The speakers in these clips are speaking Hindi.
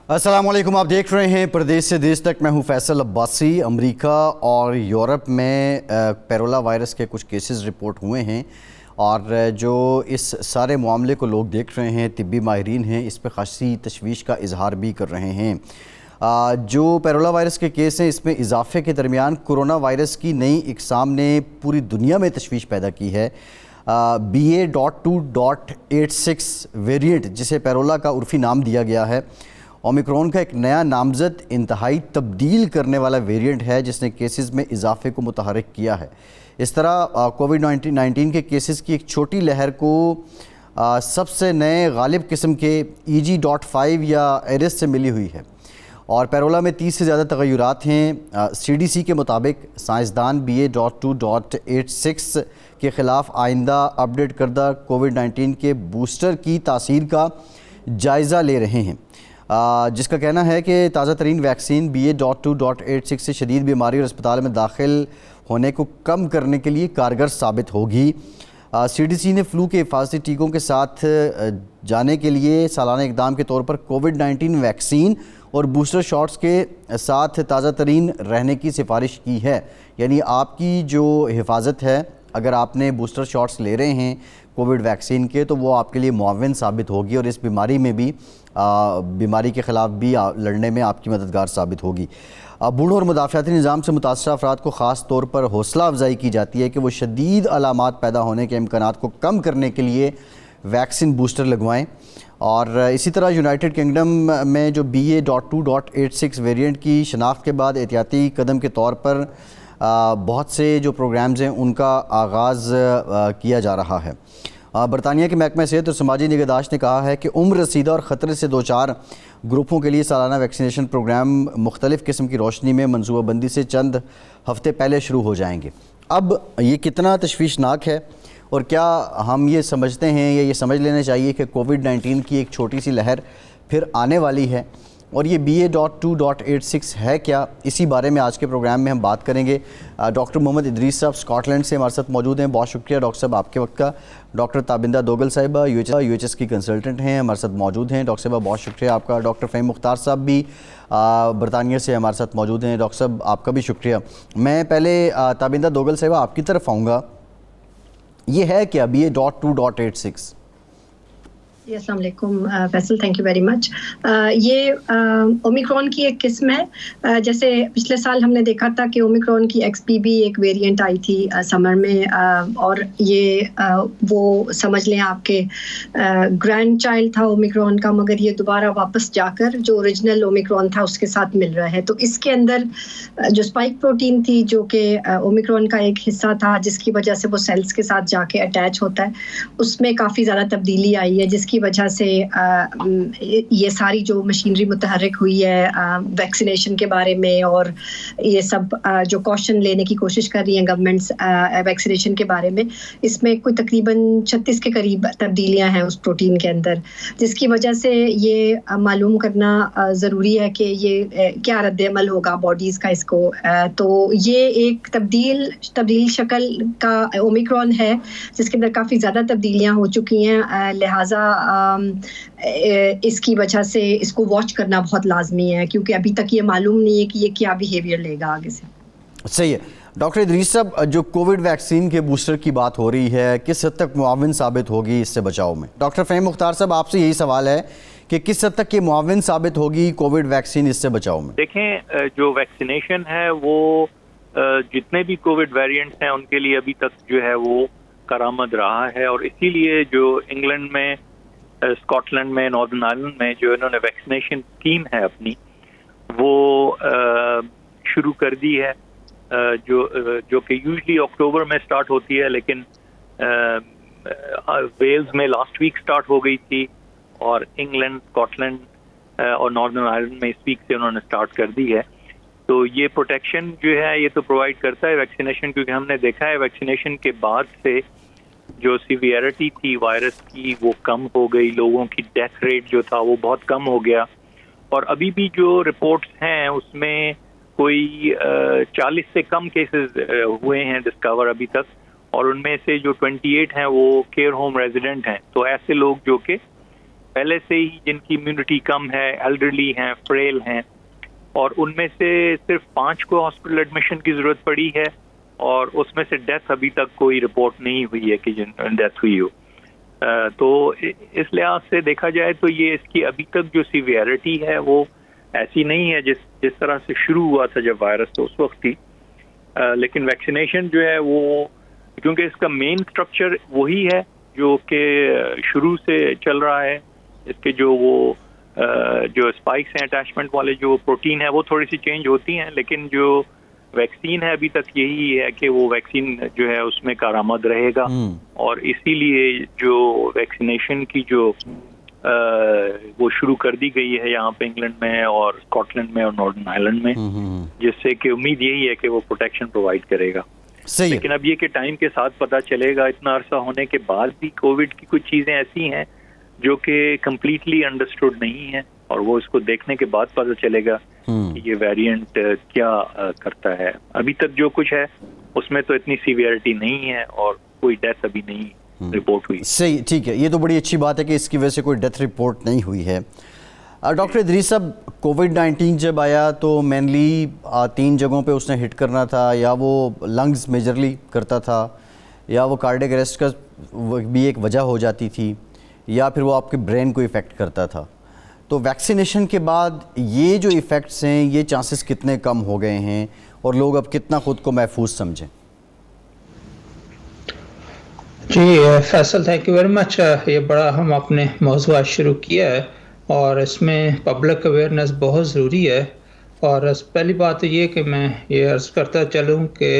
अस्सलामुअलैकुम, आप देख रहे हैं प्रदेश से देश तक। मैं हूं फैसल अब्बासी। अमेरिका और यूरोप में पेरोला वायरस के कुछ केसेस रिपोर्ट हुए हैं और जो इस सारे मामले को लोग देख रहे हैं, तिब्बी माहिरीन हैं, इस पर खासी तशवीश का इजहार भी कर रहे हैं। जो पेरोला वायरस के केस हैं, इसमें इजाफे के दरमियान कोरोना वायरस की नई इकसाम ने पूरी दुनिया में तशवीश पैदा की है। BA.2.86 वेरिएंट, जिसे पेरोला का उर्फी नाम दिया गया है, ओमिक्रॉन का एक नया नामज़द इंतहाई तब्दील करने वाला वेरिएंट है जिसने केसेस में इजाफे को मुतहर्रिक किया है। इस तरह कोविड-19 के केसेस की एक छोटी लहर को सबसे नए गालिब किस्म के EG.5 या एरिस से मिली हुई है और पेरोला में 30 से ज़्यादा तगय्युरात हैं। CDC के मुताबिक साइंसदान BA.2.86 के ख़िलाफ़ आइंदा अपडेट करदा कोविड-19 के बूस्टर की तासीर का जायज़ा ले रहे हैं, जिसका कहना है कि ताज़ा तरीन वैक्सीन BA.2.86 से शदीद बीमारी और अस्पताल में दाखिल होने को कम करने के लिए कारगर साबित होगी। CDC ने फ्लू के हिफाजती टीकों के साथ जाने के लिए सालाना इकदाम के तौर पर कोविड-19 वैक्सीन और बूस्टर शॉट्स के साथ ताज़ा तरीन रहने की सिफारिश की है। यानी आपकी जो हिफाजत है, अगर आपने बूस्टर शॉट्स ले रहे हैं कोविड वैक्सीन के, तो वो आपके लिए मुआविन साबित होगी और इस बीमारी में भी बीमारी के ख़िलाफ़ भी लड़ने में आपकी मददगार साबित होगी। बूढ़ों और मुदाफ़ाती निज़ाम से मुतासर अफराद को ख़ास तौर पर हौसला अफजाई की जाती है कि वो शदीद अलामात पैदा होने के इम्कानात को कम करने के लिए वैक्सीन बूस्टर लगवाएं। और इसी तरह यूनाइटेड किंगडम में जो BA.2.86 वेरिएंट की शनाख्त के बाद एहतियाती कदम के तौर पर बहुत से जो प्रोग्राम्स हैं उनका आगाज़ किया जा रहा है। बरतानिया के महकमा सेहत और समाजी निगहदाश्त ने कहा है कि उम्र रसीदा और ख़तरे से दो चार ग्रुपों के लिए सालाना वैक्सीनेशन प्रोग्राम मुख्तलिफ़ किस्म की रोशनी में मनसूबाबंदी से चंद हफ्ते पहले शुरू हो जाएंगे। अब ये कितना तशवीशनाक है और क्या हम ये समझते हैं या ये समझ लेना चाहिए कि कोविड-19 की एक छोटी सी लहर फिर आने वाली है, और ये BA.2.86 है क्या, इसी बारे में आज के प्रोग्राम में हम बात करेंगे। डॉक्टर मोहम्मद इदरीस साहब स्कॉटलैंड से हमारे साथ मौजूद हैं। बहुत शुक्रिया डॉक्टर साहब आपके वक्त का। डॉक्टर ताबिंदा दोगल साहिबा UHS की कंसल्टेंट हैं, हमारे साथ मौजूद हैं। डॉक्टर साहब बहुत शुक्रिया आपका। डॉक्टर फ़हीम मुख्तार साहब भी बरतानिया से हमारे साथ मौजूद हैं। डॉक्टर साहब आपका भी शुक्रिया। मैं पहले ताबिंदा दोगल साहिबा आपकी तरफ आऊँगा। ये है क्या BA.2.86? अस्सलाम वालेकुम Faisal, thank you very much. ये ओमिक्रॉन की एक किस्म है। जैसे पिछले साल हमने देखा था कि ओमिक्रॉन की XBB एक वेरिएंट आई थी समर में, और ये वो समझ लें आपके ग्रैंड चाइल्ड था ओमिक्रॉन का, मगर ये दोबारा वापस जाकर जो ओरिजिनल ओमिक्रॉन था उसके साथ मिल रहा है। तो इसके अंदर जो स्पाइक प्रोटीन थी, जो कि ओमिक्रॉन का एक हिस्सा था, जिसकी वजह से वो सेल्स के साथ जाके अटैच होता है, उसमें काफ़ी ज़्यादा तब्दीली आई है, जिसकी वजह से ये सारी जो मशीनरी मुतहर्रिक हुई है वैक्सीनेशन के बारे में, और ये सब जो कॉशन लेने की कोशिश कर रही हैं गवर्नमेंट्स वैक्सीनेशन के बारे में, इसमें कोई तकरीबन 36 के करीब तब्दीलियां हैं उस प्रोटीन के अंदर, जिसकी वजह से ये मालूम करना ज़रूरी है कि ये क्या रद्द-ए-अमल होगा बॉडीज़ का इसको। तो ये एक तब्दील शक्ल का ओमिक्रॉन है जिसके अंदर काफ़ी ज़्यादा तब्दीलियां हो चुकी हैं, लिहाजा इसकी वजह से इसको वॉच करना बहुत लाजमी है, क्योंकि अभी तक ये मालूम नहीं है कि ये क्या बिहेवियर लेगा आगे से। सही है। डॉक्टर इदरीस साहब, जो कोविड वैक्सीन के बूस्टर की बात हो रही है, किस हद तक मुआविन साबित होगी इससे बचाव में? डॉक्टर फ़हीम मुख्तार साहब, आपसे यही सवाल है कि किस हद तक ये मुआविन साबित होगी कोविड वैक्सीन इससे बचाव में? देखें, जो वैक्सीनेशन है वो जितने भी कोविड वेरिएंट्स हैं उनके लिए अभी तक जो है वो करामद रहा है, और इसीलिए जो इंग्लैंड में, स्कॉटलैंड में, नॉर्दर्न आयरलैंड में जो इन्होंने वैक्सीनेशन स्कीम है अपनी, वो शुरू कर दी है, जो कि यूजुअली अक्टूबर में स्टार्ट होती है, लेकिन वेल्स में लास्ट वीक स्टार्ट हो गई थी, और इंग्लैंड, स्कॉटलैंड और नॉर्दर्न आयरलैंड में इस वीक से उन्होंने स्टार्ट कर दी है। तो ये प्रोटेक्शन जो है ये तो प्रोवाइड करता है वैक्सीनेशन, क्योंकि हमने देखा है वैक्सीनेशन के बाद से जो सीवियरिटी थी वायरस की वो कम हो गई, लोगों की डेथ रेट जो था वो बहुत कम हो गया, और अभी भी जो रिपोर्ट्स हैं उसमें कोई 40 से कम केसेस हुए हैं डिस्कवर अभी तक, और उनमें से जो 28 हैं वो केयर होम रेजिडेंट हैं। तो ऐसे लोग जो कि पहले से ही जिनकी इम्यूनिटी कम है, एल्डरली हैं, फ्रेल हैं, और उनमें से सिर्फ 5 को हॉस्पिटल एडमिशन की ज़रूरत पड़ी है, और उसमें से डेथ अभी तक कोई रिपोर्ट नहीं हुई है कि जिन डेथ हुई हो। तो इस लिहाज से देखा जाए तो ये इसकी अभी तक जो सीवियरिटी है वो ऐसी नहीं है जिस तरह से शुरू हुआ था जब वायरस तो उस वक्त थी। लेकिन वैक्सीनेशन जो है वो, क्योंकि इसका मेन स्ट्रक्चर वही है जो कि शुरू से चल रहा है, इसके जो स्पाइक्स हैं अटैचमेंट वाले, जो प्रोटीन है वो थोड़ी सी चेंज होती हैं, लेकिन जो वैक्सीन है अभी तक यही है कि वो वैक्सीन जो है उसमें कारआमद रहेगा। और इसीलिए जो वैक्सीनेशन की जो वो शुरू कर दी गई है यहाँ पे इंग्लैंड में और स्कॉटलैंड में और नॉर्दर्न आयरलैंड में, जिससे कि उम्मीद यही है कि वो प्रोटेक्शन प्रोवाइड करेगा। सही लेकिन अब ये कि टाइम के साथ पता चलेगा, इतना अरसा होने के बाद भी कोविड की कुछ चीज़ें ऐसी हैं जो कि कम्प्लीटली अंडरस्टूड नहीं है, और वो इसको देखने के बाद पता चलेगा कि ये वेरिएंट क्या करता है। अभी तक जो कुछ है उसमें तो इतनी सीवियरिटी नहीं है और कोई डेथ अभी नहीं रिपोर्ट हुई। सही, ठीक है, ये तो बड़ी अच्छी बात है कि इसकी वजह से कोई डेथ रिपोर्ट नहीं हुई है। डॉक्टर इदरीस साहब, कोविड-19 जब आया तो मेनली 3 जगहों पे उसने हिट करना था, या वो लंग्स मेजरली करता था, या वो कार्डियक अरेस्ट का भी एक वजह हो जाती थी, या फिर वो आपके ब्रेन को इफ़ेक्ट करता था। तो वैक्सीनेशन के बाद ये जो इफ़ेक्ट्स हैं, ये चांसेस कितने कम हो गए हैं और लोग अब कितना ख़ुद को महफूज समझें? जी Faisal, thank you very much. ये बड़ा हम आपने मौज़ूअ आज शुरू किया है और इसमें पब्लिक अवेयरनेस बहुत ज़रूरी है। और पहली बात तो ये कि मैं ये अर्ज़ करता चलूँ कि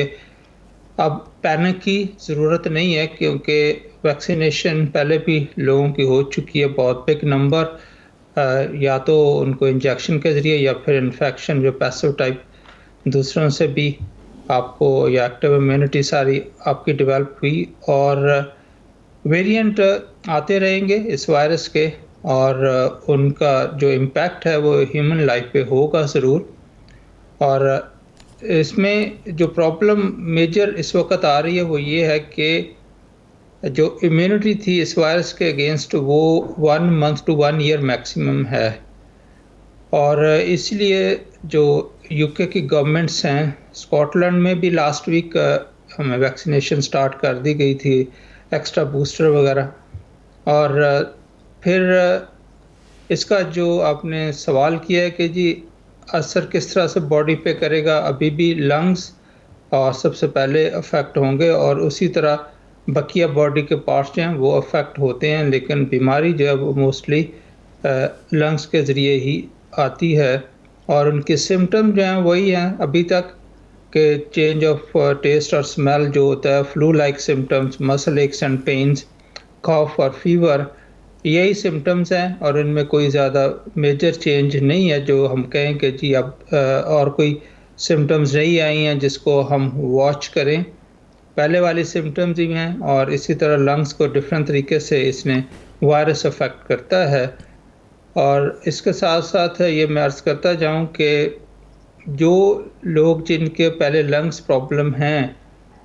अब पैनिक की ज़रूरत नहीं है, क्योंकि वैक्सीनेशन पहले भी लोगों की हो चुकी है, बहुत बिग नंबर, या तो उनको इंजेक्शन के ज़रिए या फिर इन्फेक्शन जो पैसिव टाइप दूसरों से भी आपको, या एक्टिव इम्यूनिटी सारी आपकी डेवलप हुई। और वेरिएंट आते रहेंगे इस वायरस के, और उनका जो इम्पैक्ट है वो ह्यूमन लाइफ पे होगा ज़रूर। और इसमें जो प्रॉब्लम मेजर इस वक्त आ रही है वो ये है कि जो इम्यूनिटी थी इस वायरस के अगेंस्ट वो 1 मंथ to 1 ईयर मैक्सिमम है। और इसलिए जो यूके की गवर्नमेंट्स हैं, स्कॉटलैंड में भी लास्ट वीक हमें वैक्सीनेशन स्टार्ट कर दी गई थी, एक्स्ट्रा बूस्टर वगैरह। और फिर इसका जो आपने सवाल किया है कि जी असर किस तरह से बॉडी पे करेगा, अभी भी लंग्स और सबसे पहले अफेक्ट होंगे, और उसी तरह बकिया बॉडी के पार्ट्स जो हैं वो अफेक्ट होते हैं, लेकिन बीमारी जो है वो मोस्टली लंग्स के ज़रिए ही आती है। और उनके सिम्टम जो हैं वही हैं अभी तक, के चेंज ऑफ टेस्ट और स्मेल जो होता है, flu like symptoms, muscle aches and pains, cough और फीवर, यही सिम्टम्स हैं। और इनमें कोई ज़्यादा मेजर चेंज नहीं है जो हम कहें कि जी अब और कोई सिम्टम्स नहीं आई हैं जिसको हम वॉच करें। पहले वाली सिम्टम्स ही हैं, और इसी तरह लंग्स को डिफरेंट तरीके से इसने वायरस अफेक्ट करता है। और इसके साथ साथ ये मैं अर्ज़ करता जाऊं कि जो लोग जिनके पहले लंग्स प्रॉब्लम हैं,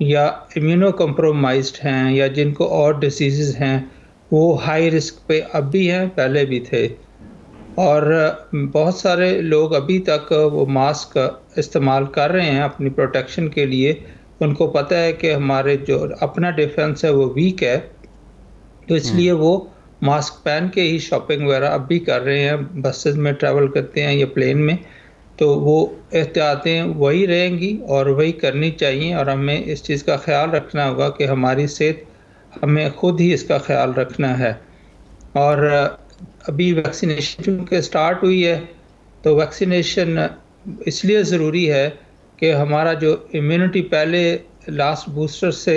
या इम्यूनो कम्प्रोमाइज्ड हैं, या जिनको और डिसीज़ हैं, वो हाई रिस्क पे अब भी हैं, पहले भी थे। और बहुत सारे लोग अभी तक वो मास्क इस्तेमाल कर रहे हैं अपनी प्रोटेक्शन के लिए। उनको पता है कि हमारे जो अपना डिफेंस है वो वीक है, तो इसलिए वो मास्क पहन के ही शॉपिंग वगैरह अब भी कर रहे हैं, बसेस में ट्रैवल करते हैं या प्लेन में। तो वो एहतियातें वही रहेंगी और वही करनी चाहिए, और हमें इस चीज़ का ख्याल रखना होगा कि हमारी सेहत, हमें खुद ही इसका ख्याल रखना है। और अभी वैक्सीनेशन चूँकि स्टार्ट हुई है, तो वैक्सीनेशन इसलिए ज़रूरी है कि हमारा जो इम्यूनिटी पहले लास्ट बूस्टर से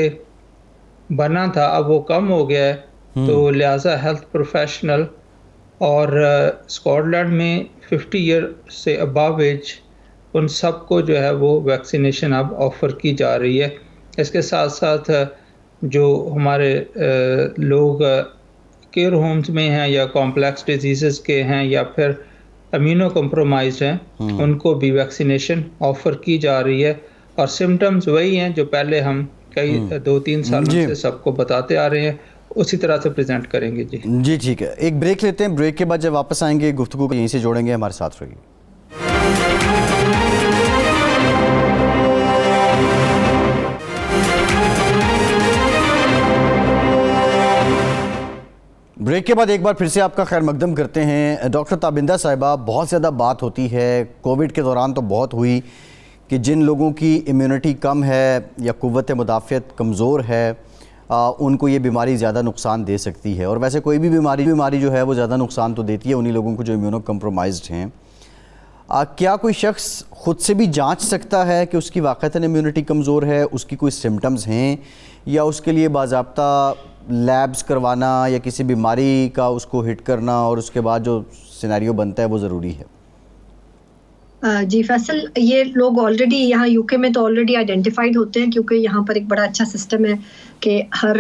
बना था अब वो कम हो गया है। तो लिहाजा हेल्थ प्रोफेशनल और स्कॉटलैंड में 50 ईयर से अबव एज, उन सबको जो है वो वैक्सीनेशन अब ऑफ़र की जा रही है। इसके साथ साथ जो हमारे लोग केयर होम्स में हैं, या कॉम्प्लेक्स डिजीज़ के हैं, या फिर इम्यूनो कम्प्रोमाइज्ड हैं, उनको भी वैक्सीनेशन ऑफ़र की जा रही है। और सिम्टम्स वही हैं जो पहले हम कई 2-3 सालों से सबको बताते आ रहे हैं, उसी तरह से प्रेजेंट करेंगे। जी जी ठीक है, एक ब्रेक लेते हैं, ब्रेक के बाद जब वापस आएंगे गुफ्तगू को यहीं से जोड़ेंगे, हमारे साथ रहिए। ब्रेक के बाद एक बार फिर से आपका खैर मकदम करते हैं। डॉक्टर ताबिंदा साहिबा, बहुत ज़्यादा बात होती है कोविड के दौरान तो बहुत हुई कि जिन लोगों की इम्यूनिटी कम है या क़ुव्वत मुदाफ़ियत कमज़ोर है उनको ये बीमारी ज़्यादा नुकसान दे सकती है। और वैसे कोई भी बीमारी जो है वो ज़्यादा नुकसान तो देती है उन्हीं लोगों को जो इम्यूनो कम्प्रोमाइज्ड हैं। क्या कोई शख्स ख़ुद से भी जांच सकता है कि उसकी वाक़तन इम्यूनिटी कमज़ोर है, उसकी कोई सिम्टम्स हैं, या उसके लिए बाज़ाब्ता लैब्स करवाना या किसी बीमारी का उसको हिट करना और उसके बाद जो सिनेरियो बनता है वो ज़रूरी है? जी फैसल, ये लोग ऑलरेडी यहाँ यूके में तो ऑलरेडी आइडेंटिफाइड होते हैं, क्योंकि यहाँ पर एक बड़ा अच्छा सिस्टम है कि हर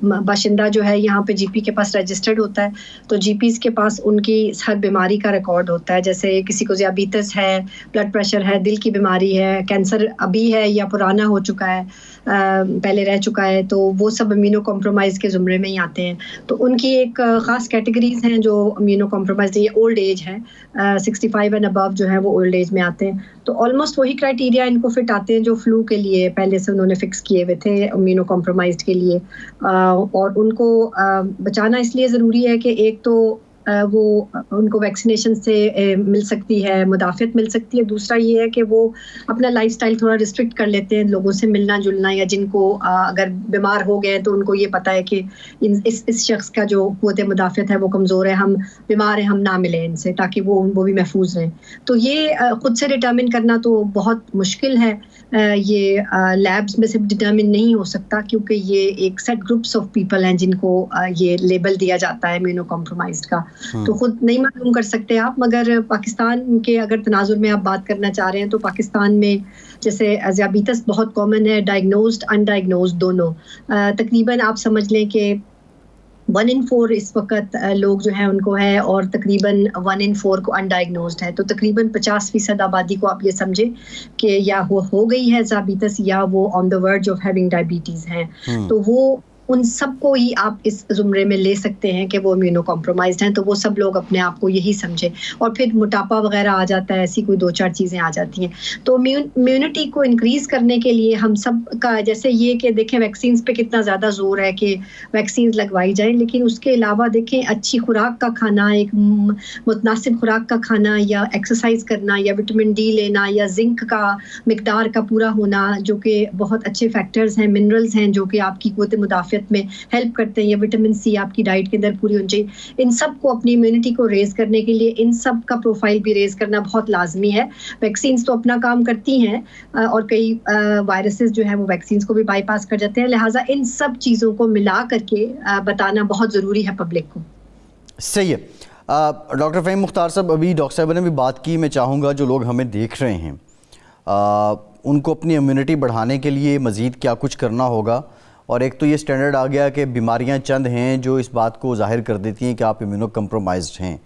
बाशिंदा जो है यहाँ पे जीपी के पास रजिस्टर्ड होता है, तो जीपीज़ के पास उनकी हर बीमारी का रिकॉर्ड होता है। जैसे किसी को ज़ियाबीतस है, ब्लड प्रेशर है, दिल की बीमारी है, कैंसर अभी है या पुराना हो चुका है, पहले रह चुका है, तो वो सब इम्यूनो कॉम्प्रोमाइज़ के ज़ुमरे में ही आते हैं। तो उनकी एक ख़ास कैटेगरीज़ हैं जो इम्यूनो कॉम्प्रोमाइज़, ये ओल्ड एज है, 65 एंड अबव जो है वो ओल्ड एज में आते हैं। तो ऑलमोस्ट वही क्राइटेरिया इनको फिट आते हैं जो फ्लू के लिए पहले से उन्होंने फिक्स किए हुए थे इम्यूनो कॉम्प्रोमाइज्ड के लिए। और उनको बचाना इसलिए ज़रूरी है कि एक तो वो उनको वैक्सीनेशन से मिल सकती है, मुदाफ़ियत मिल सकती है। दूसरा ये है कि वो अपना लाइफस्टाइल थोड़ा रिस्ट्रिक्ट कर लेते हैं, लोगों से मिलना जुलना, या जिनको अगर बीमार हो गए तो उनको ये पता है कि इस शख्स का जो क़ुव्वत मुदाफ़ियत है वो कमज़ोर है, हम बीमार हैं, हम ना मिलें इनसे, ताकि वो भी महफूज रहें। तो ये ख़ुद से डिटर्मिन करना तो बहुत मुश्किल है, ये लैब्स में से डिटर्मिन नहीं हो सकता, क्योंकि ये एक सेट ग्रुप्स ऑफ पीपल हैं जिनको ये लेबल दिया जाता है इम्यूनो कॉम्प्रोमाइज्ड का। तो खुद नहीं मालूम कर सकते आप। मगर पाकिस्तान के अगर तनाजुर में आप बात करना चाह रहे हैं तो पाकिस्तान में जैसे ज़ियाबीतस बहुत कॉमन है, डायग्नोज्ड अनडायग्नोज्ड दोनों। तकरीबन आप समझ लें कि 1 in 4 इस वक्त लोग जो है उनको है, और तकरीबन 1 in 4 को अनडायग्नोज्ड है। तो तकरीबन 50% आबादी को आप ये समझे कि या हो गई है ज़ियाबीतस, या वो on the verge of having diabetes हैं। तो वो उन सबको ही आप इस ज़ुमरे में ले सकते हैं कि वो इम्यूनो कॉम्प्रोमाइज्ड हैं। तो वो सब लोग अपने आप को यही समझें, और फिर मोटापा वगैरह आ जाता है, ऐसी कोई 2-4 चीज़ें आ जाती हैं। तो इम्यूनिटी को इंक्रीज़ करने के लिए हम सब का, जैसे ये कि देखें वैक्सीन पे कितना ज़्यादा ज़ोर है कि वैक्सीन लगवाई जाए, लेकिन उसके अलावा देखें अच्छी खुराक का खाना, एक मुतनासिब खुराक का खाना, या एक्सरसाइज करना, या विटामिन डी लेना, या जिंक का मिकदार का पूरा होना, जो कि बहुत अच्छे फैक्टर्स हैं, मिनरल्स हैं जो कि आपकी क़ुव्वत मुदाफ़ियत में हेल्प करते हैं, या विटामिन सी आपकी डाइट के अंदर पूरी होनी चाहिए। इन सब को अपनी इम्यूनिटी को रेज करने के लिए इन सब का प्रोफाइल भी रेज करना बहुत लाजमी है। वैक्सीन्स तो अपना काम करती हैं, और कई वायरसेस जो है वो वैक्सीन्स को भी बाईपास कर जाते हैं, लिहाजा इन सब चीज़ों को मिला करके बताना बहुत ज़रूरी है पब्लिक को। सही है। डॉक्टर फ़हीम मुख्तार साहब, अभी डॉक्टर साहब ने भी बात की, मैं चाहूँगा जो लोग हमें देख रहे हैं उनको अपनी इम्यूनिटी बढ़ाने के लिए मज़ीद क्या कुछ करना होगा। और एक तो ये स्टैंडर्ड आ गया कि बीमारियां चंद हैं जो इस बात को ज़ाहिर कर देती हैं कि आप इम्यूनो कम्प्रोमाइज्ड हैं,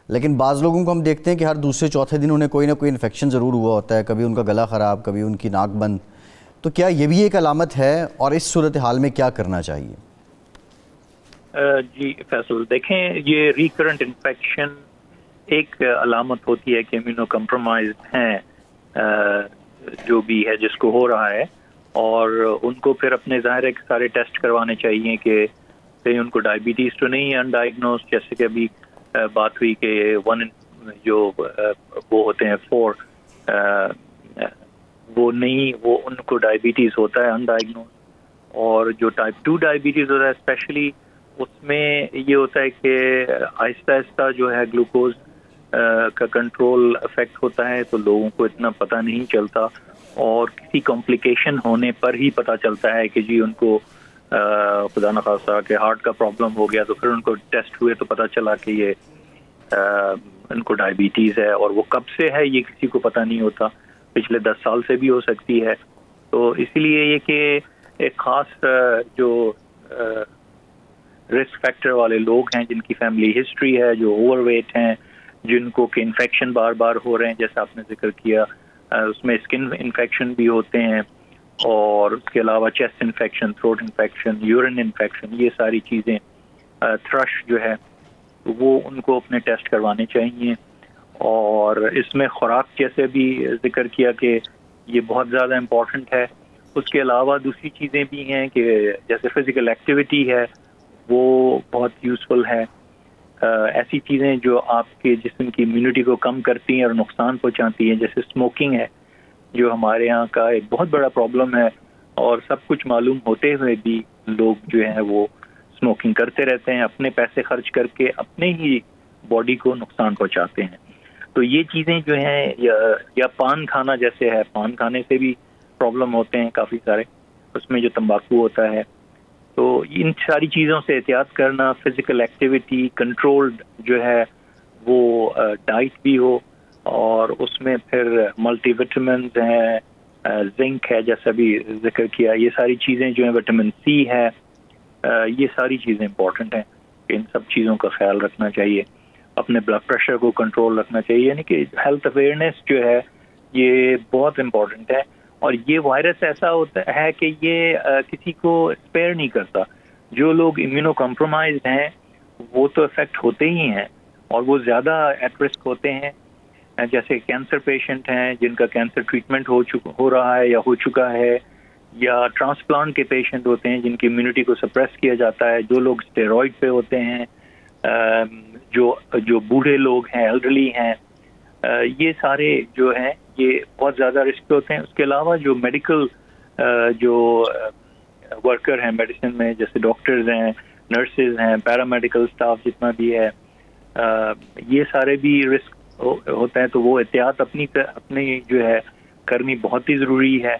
लेकिन बाज़ लोगों को हम देखते हैं कि हर दूसरे चौथे दिन उन्हें कोई ना कोई इन्फेक्शन ज़रूर हुआ होता है, कभी उनका गला ख़राब, कभी उनकी नाक बंद। तो क्या ये भी एक अलामत है, और इस सूरत हाल में क्या करना चाहिए? जी फैसल, देखें ये रिकरेंट इन्फेक्शन एक अलामत होती है कि इम्यूनो कम्प्रोमाइज्ड हैं जो भी है जिसको हो रहा है, और उनको फिर अपने ज़ाहिर है सारे टेस्ट करवाने चाहिए कि कहीं उनको डायबिटीज़ तो नहीं है अनडायग्नोज, जैसे कि अभी बात हुई कि 1 in जो वो होते हैं 4 वो नहीं, वो उनको डायबिटीज़ होता है अनडायग्नोज। और जो टाइप 2 डायबिटीज़ होता है स्पेशली, उसमें ये होता है कि आहिस्ता आहिस्ता जो है ग्लूकोज का कंट्रोल अफेक्ट होता है, तो लोगों को इतना पता नहीं चलता, और किसी कॉम्प्लिकेशन होने पर ही पता चलता है कि जी उनको खुदा न खास्ता कि हार्ट का प्रॉब्लम हो गया, तो फिर उनको टेस्ट हुए तो पता चला कि ये उनको डायबिटीज़ है, और वो कब से है ये किसी को पता नहीं होता, पिछले 10 साल से भी हो सकती है। तो इसीलिए ये कि एक ख़ास जो रिस्क फैक्टर वाले लोग हैं, जिनकी फैमिली हिस्ट्री है, जो ओवरवेट हैं, जिनको कि इन्फेक्शन बार बार हो रहे हैं, जैसा आपने जिक्र किया, उसमें स्किन इन्फेक्शन भी होते हैं, और उसके अलावा chest infection, throat infection, urine infection, ये सारी चीज़ें, थ्रश जो है वो उनको अपने टेस्ट करवाने चाहिए। और इसमें खुराक जैसे भी जिक्र किया कि ये बहुत ज़्यादा इम्पोर्टेंट है। उसके अलावा दूसरी चीज़ें भी हैं कि जैसे फिज़िकल एक्टिविटी है वो बहुत यूज़फुल है। ऐसी चीज़ें जो आपके जिस्म की इम्यूनिटी को कम करती हैं और नुकसान पहुंचाती हैं, जैसे स्मोकिंग है जो हमारे यहाँ का एक बहुत बड़ा प्रॉब्लम है, और सब कुछ मालूम होते हुए भी लोग जो है वो स्मोकिंग करते रहते हैं, अपने पैसे खर्च करके अपने ही बॉडी को नुकसान पहुंचाते हैं। तो ये चीज़ें जो हैं, या पान खाना जैसे है, पान खाने से भी प्रॉब्लम होते हैं काफ़ी सारे, उसमें जो तंबाकू होता है। तो इन सारी चीज़ों से एहतियात करना, फिज़िकल एक्टिविटी, कंट्रोल्ड जो है वो डाइट भी हो, और उसमें फिर मल्टीविटामिन्स हैं, जिंक है जैसा भी जिक्र किया, ये सारी चीज़ें जो हैं, विटामिन सी है, ये सारी चीज़ें इंपॉर्टेंट हैं। इन सब चीज़ों का ख्याल रखना चाहिए। अपने ब्लड प्रेशर को कंट्रोल रखना चाहिए, यानी कि हेल्थ अवेयरनेस जो है ये बहुत इम्पोर्टेंट है। और ये वायरस ऐसा होता है कि ये किसी को स्पेयर नहीं करता। जो लोग इम्यूनो कॉम्प्रोमाइज्ड हैं वो तो इफेक्ट होते ही हैं, और वो ज़्यादा एट रिस्क होते हैं। जैसे कैंसर पेशेंट हैं जिनका कैंसर ट्रीटमेंट हो रहा है या हो चुका है, या ट्रांसप्लांट के पेशेंट होते हैं जिनकी इम्यूनिटी को सप्रेस किया जाता है, जो लोग स्टेरॉइड पे होते हैं, जो बूढ़े लोग हैं, एल्डरली हैं, ये सारे जो हैं ये बहुत ज़्यादा रिस्क होते हैं। उसके अलावा जो मेडिकल जो वर्कर हैं मेडिसिन में, जैसे डॉक्टर्स हैं, नर्सेज हैं, पैरामेडिकल स्टाफ जितना भी है, ये सारे भी रिस्क होता है। तो वो एहतियात अपनी जो है करनी बहुत ही ज़रूरी है।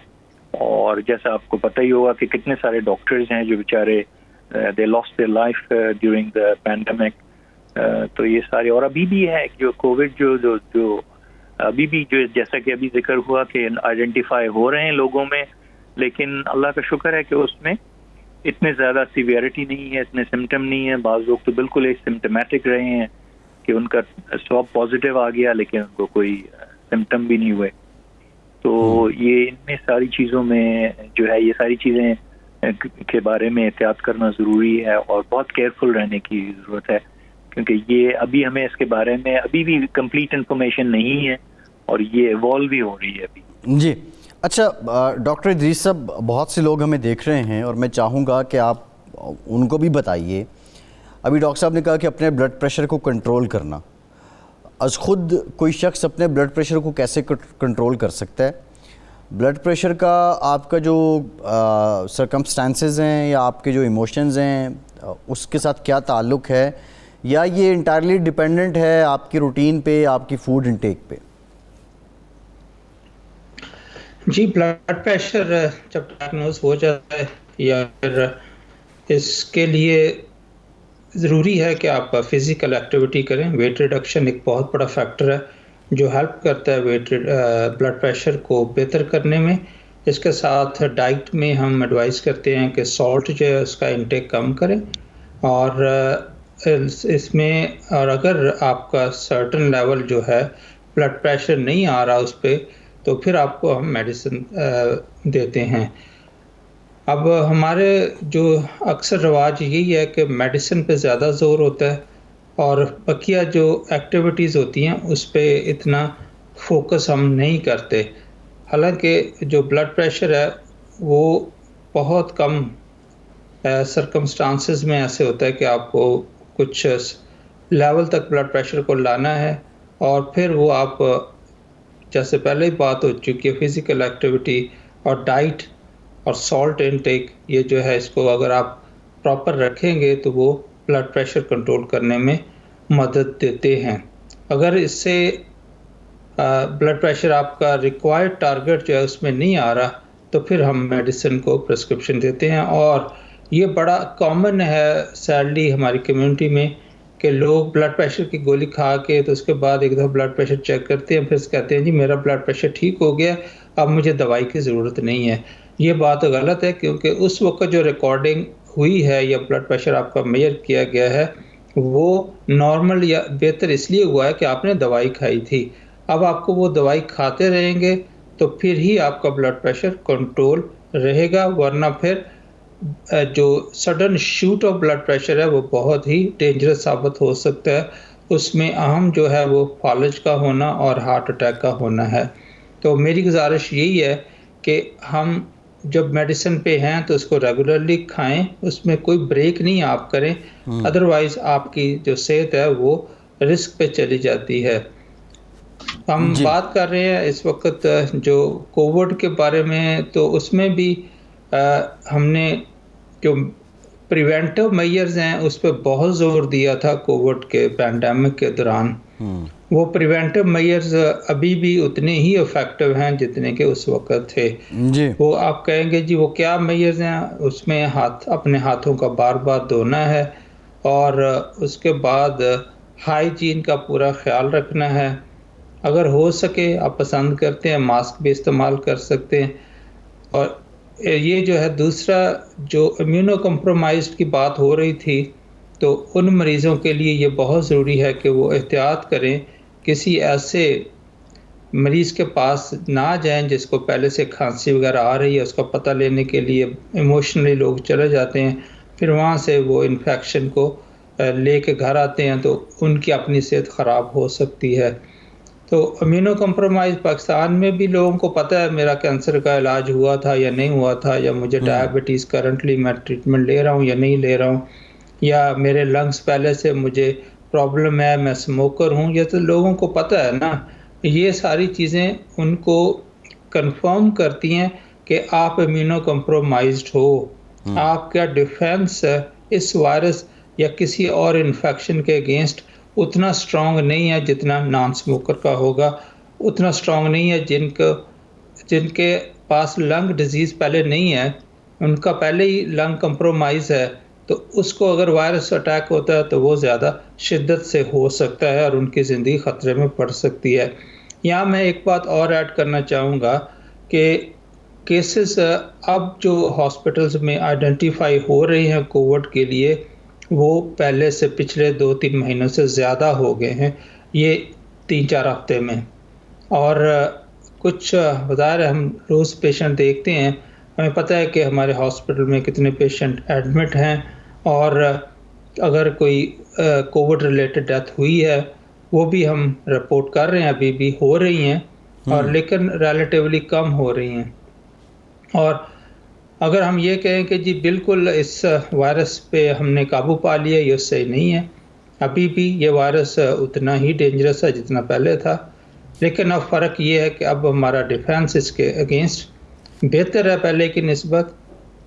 और जैसा आपको पता ही होगा कि कितने सारे डॉक्टर्स हैं जो बेचारे they lost their life during the pandemic. तो ये सारे, और अभी भी है जो कोविड जो अभी भी जो जैसा कि अभी जिक्र हुआ कि आइडेंटिफाई हो रहे हैं लोगों में, लेकिन अल्लाह का शुक्र है कि उसमें इतने ज़्यादा सीवियरिटी नहीं है, इतने सिम्टम नहीं है। बाज़ लोग तो बिल्कुल एसिम्प्टोमेटिक रहे हैं कि उनका स्वैब पॉजिटिव आ गया लेकिन उनको कोई सिम्टम भी नहीं हुए। तो ये इनमें सारी चीज़ों में जो है, ये सारी चीज़ें के बारे में एहतियात करना ज़रूरी है और बहुत केयरफुल रहने की ज़रूरत है, क्योंकि ये अभी हमें इसके बारे में अभी भी कंप्लीट इन्फॉर्मेशन नहीं है और ये इवॉल्व भी हो रही है अभी। जी अच्छा, डॉक्टर इदरीस साहब, बहुत से लोग हमें देख रहे हैं और मैं चाहूँगा कि आप उनको भी बताइए। अभी डॉक्टर साहब ने कहा कि अपने ब्लड प्रेशर को कंट्रोल करना, अज खुद कोई शख्स अपने ब्लड प्रेशर को कैसे कंट्रोल कर सकता है? ब्लड प्रेशर का आपका जो सर्कमस्टांसेस हैं या आपके जो इमोशंस हैं उसके साथ क्या ताल्लुक़ है, या ये इंटायरली डिपेंडेंट है आपकी रूटीन पे, आपकी फूड इनटेक पे? जी, ब्लड प्रेशर जब डायग्नोज हो जाता है या फिर इसके लिए ज़रूरी है कि आप फिज़िकल एक्टिविटी करें। वेट रिडक्शन एक बहुत बड़ा फैक्टर है जो हेल्प करता है ब्लड प्रेशर को बेहतर करने में। इसके साथ डाइट में हम एडवाइस करते हैं कि सॉल्ट जो है उसका इंटेक कम करें, और इसमें और अगर आपका सर्टन लेवल जो है ब्लड प्रेशर नहीं आ रहा उस पर, तो फिर आपको हम मेडिसिन देते हैं। अब हमारे जो अक्सर रवाज यही है कि मेडिसिन पे ज़्यादा ज़ोर होता है और बकिया जो एक्टिविटीज़ होती हैं उस पे इतना फोकस हम नहीं करते। हालांकि जो ब्लड प्रेशर है वो बहुत कम सर्कमस्टांसेस में ऐसे होता है कि आपको कुछ लेवल तक ब्लड प्रेशर को लाना है, और फिर वो आप, जैसे पहले ही बात हो चुकी है, फिज़िकल एक्टिविटी और डाइट और सॉल्ट इनटेक, ये जो है इसको अगर आप प्रॉपर रखेंगे तो वो ब्लड प्रेशर कंट्रोल करने में मदद देते हैं। अगर इससे ब्लड प्रेशर आपका रिक्वायर्ड टारगेट जो है उसमें नहीं आ रहा, तो फिर हम मेडिसिन को प्रिस्क्रिप्शन देते हैं। और ये बड़ा कॉमन है सैडली हमारी कम्युनिटी में कि लोग ब्लड प्रेशर की गोली खा के तो उसके बाद एक दफ़ा ब्लड प्रेशर चेक करते हैं, फिर कहते हैं जी मेरा ब्लड प्रेशर ठीक हो गया, अब मुझे दवाई की ज़रूरत नहीं है। ये बात गलत है, क्योंकि उस वक्त जो रिकॉर्डिंग हुई है या ब्लड प्रेशर आपका मेजर किया गया है वो नॉर्मल या बेहतर इसलिए हुआ है कि आपने दवाई खाई थी। अब आपको वो दवाई खाते रहेंगे तो फिर ही आपका ब्लड प्रेशर कंट्रोल रहेगा, वरना फिर जो sudden shoot of blood pressure है वो बहुत ही डेंजरस साबित हो सकता है। उसमें अहम जो है वो फालज का होना और हार्ट अटैक का होना है। तो मेरी गुजारिश यही है कि हम जब मेडिसिन पे हैं तो उसको रेगुलरली खाएं, उसमें कोई ब्रेक नहीं आप करें, अदरवाइज आपकी जो सेहत है वो रिस्क पे चली जाती है। हम जी। बात कर रहे हैं इस वक्त जो कोविड के बारे में, तो उसमें भी हमने जो प्रिवेंटिव मेजर्स हैं उस पर बहुत ज़ोर दिया था कोविड के पैंडेमिक के दौरान। वो प्रिवेंटिव मेजर्स अभी भी उतने ही इफेक्टिव हैं जितने के उस वक्त थे। जी। वो आप कहेंगे जी वो क्या मेजर्स हैं? उसमें अपने हाथों का बार बार धोना है, और उसके बाद हाइजीन का पूरा ख्याल रखना है। अगर हो सके, आप पसंद करते हैं, मास्क भी इस्तेमाल कर सकते हैं। और ये जो है दूसरा, जो इम्यूनो कम्प्रोमाइज़्ड की बात हो रही थी, तो उन मरीज़ों के लिए ये बहुत ज़रूरी है कि वो एहतियात करें, किसी ऐसे मरीज़ के पास ना जाएं जिसको पहले से खांसी वगैरह आ रही है। उसका पता लेने के लिए इमोशनली लोग चले जाते हैं, फिर वहाँ से वो इन्फेक्शन को लेके घर आते हैं, तो उनकी अपनी सेहत ख़राब हो सकती है। तो इम्यूनो कम्प्रोमाइज़ पाकिस्तान में भी लोगों को पता है मेरा कैंसर का इलाज हुआ था या नहीं हुआ था, या मुझे डायबिटीज़ करंटली मैं ट्रीटमेंट ले रहा हूँ या नहीं ले रहा हूँ, या मेरे लंग्स पहले से मुझे प्रॉब्लम है, मैं स्मोकर हूँ, ये तो लोगों को पता है ना। ये सारी चीज़ें उनको कंफर्म करती हैं कि आप इम्यूनो कम्प्रोमाइज़्ड हो, आपका डिफेंस इस वायरस या किसी और इन्फेक्शन के अगेंस्ट उतना स्ट्रॉन्ग नहीं है जितना नॉन स्मोकर का होगा, उतना स्ट्रॉन्ग नहीं है जिनके पास लंग डिजीज़ पहले नहीं है, उनका पहले ही लंग कंप्रोमाइज़ है, तो उसको अगर वायरस अटैक होता है तो वो ज़्यादा शिद्दत से हो सकता है और उनकी ज़िंदगी ख़तरे में पड़ सकती है। यहाँ मैं एक बात और ऐड करना चाहूँगा कि केसेस अब जो हॉस्पिटल्स में आइडेंटिफाई हो रहे हैं कोविड के लिए, वो पहले से पिछले 2-3 महीनों से ज़्यादा हो गए हैं, ये 3-4 हफ्ते में। और कुछ बज़ाहिर हम रोज़ पेशेंट देखते हैं, हमें पता है कि हमारे हॉस्पिटल में कितने पेशेंट एडमिट हैं, और अगर कोई कोविड रिलेटेड डेथ हुई है वो भी हम रिपोर्ट कर रहे हैं, अभी भी हो रही हैं, और लेकिन रिलेटिवली कम हो रही हैं। और अगर हम ये कहें कि जी बिल्कुल इस वायरस पे हमने काबू पा लिया, ये सही नहीं है। अभी भी ये वायरस उतना ही डेंजरस है जितना पहले था, लेकिन अब फ़र्क ये है कि अब हमारा डिफेंस इसके अगेंस्ट बेहतर है पहले की निस्बत।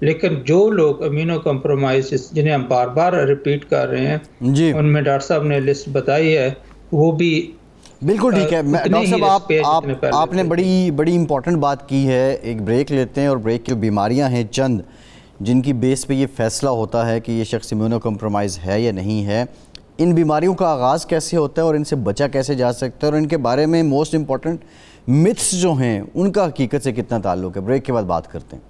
लेकिन जो लोग इम्यूनो कम्प्रोमाइज़ जिन्हें हम बार बार रिपीट कर रहे हैं, जी उनमें डॉक्टर साहब ने लिस्ट बताई है, वो भी बिल्कुल ठीक है। उतने डॉक्टर ही साहब रिस्क पे जितने पहले आपने थे। बड़ी इंपॉर्टेंट बात की है। एक ब्रेक लेते हैं, और ब्रेक की बीमारियां हैं चंद जिनकी बेस पे ये फैसला होता है कि ये शख्स इम्यूनो कम्प्रोमाइज़ है या नहीं है। इन बीमारियों का आगाज़ कैसे होता है और इनसे बचा कैसे जा सकता है, और इनके बारे में मोस्ट इम्पॉर्टेंट मिथ्स जो हैं उनका हकीकत से कितना ताल्लुक़ है, ब्रेक के बाद बात करते हैं।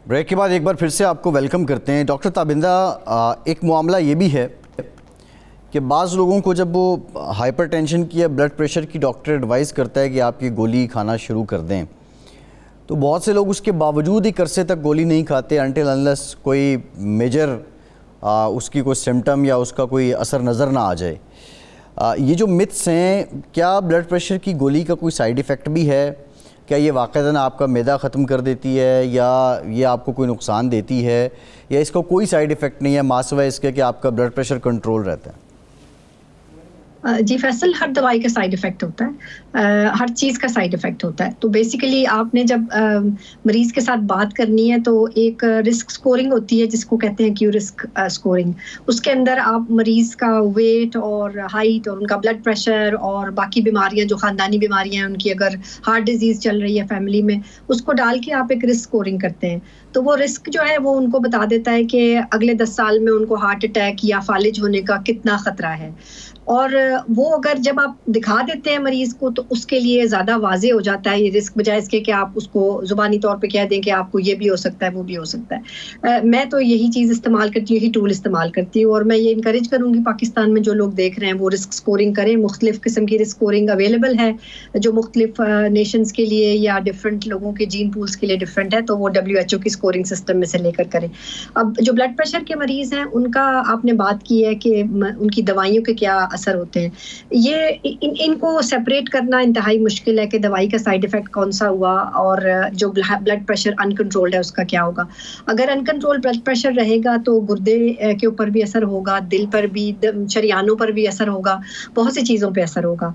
ब्रेक के बाद एक बार फिर से आपको वेलकम करते हैं। डॉक्टर ताबिंदा, एक मामला ये भी है कि बाज़ लोगों को जब वो हाइपरटेंशन की या ब्लड प्रेशर की डॉक्टर एडवाइस करता है कि आप ये गोली खाना शुरू कर दें, तो बहुत से लोग उसके बावजूद एक अरसे तक गोली नहीं खाते अनटिल अनलेस कोई मेजर उसकी कोई सिम्टम या उसका कोई असर नज़र ना आ जाए। ये जो मिथ्स हैं, क्या ब्लड प्रेशर की गोली का कोई साइड इफ़ेक्ट भी है? क्या ये वाक़ईतन आपका मैदा ख़त्म कर देती है, या ये आपको कोई नुकसान देती है, या इसका कोई साइड इफ़ेक्ट नहीं है मासिवा इसके कि आपका ब्लड प्रेशर कंट्रोल रहता है? जी फैसल, हर दवाई का साइड इफ़ेक्ट होता है, हर चीज़ का साइड इफ़ेक्ट होता है। तो बेसिकली आपने जब मरीज़ के साथ बात करनी है तो एक रिस्क स्कोरिंग होती है जिसको कहते हैं क्यू रिस्क स्कोरिंग। उसके अंदर आप मरीज़ का वेट और हाइट और उनका ब्लड प्रेशर और बाकी बीमारियां जो ख़ानदानी बीमारियां हैं उनकी, अगर हार्ट डिजीज़ चल रही है फैमिली में, उसको डाल के आप एक रिस्क स्कोरिंग करते हैं। तो वो रिस्क जो है वो उनको बता देता है कि अगले 10 साल में उनको हार्ट अटैक या फालिज होने का कितना ख़तरा है। और वो अगर जब आप दिखा देते हैं मरीज को तो उसके लिए ज़्यादा वाजे हो जाता है ये रिस्क, बजाय इसके कि आप उसको ज़ुबानी तौर पे कह दें कि आपको ये भी हो सकता है वो भी हो सकता है। मैं तो यही चीज़ इस्तेमाल करती हूँ, यही टूल इस्तेमाल करती हूँ, और मैं ये इनकरेज करूँगी पाकिस्तान में जो लोग देख रहे हैं वो रिस्क स्कोरिंग करें। मुख्तलिफ किस्म की रिस्क स्कोरिंग अवेलेबल है जो मुख्तलिफ नेशंस के लिए या डिफरेंट लोगों के जीन पूल्स के लिए डिफरेंट है, तो वो WHO की स्कोरिंग सिस्टम में से लेकर करें। अब जो ब्लड प्रेशर के मरीज हैं उनका आपने बात की है कि उनकी दवाइयों के क्या असर होते हैं, ये इनको सेपरेट करना इंतहाई मुश्किल है कि दवाई का साइड इफेक्ट कौन सा हुआ और जो ब्लड प्रेशर अनकंट्रोल्ड है उसका क्या होगा। अगर अनकंट्रोल्ड ब्लड प्रेशर रहेगा तो गुर्दे के ऊपर भी असर होगा, दिल पर भी, शरियानों पर भी असर होगा, बहुत सी चीज़ों पे असर होगा,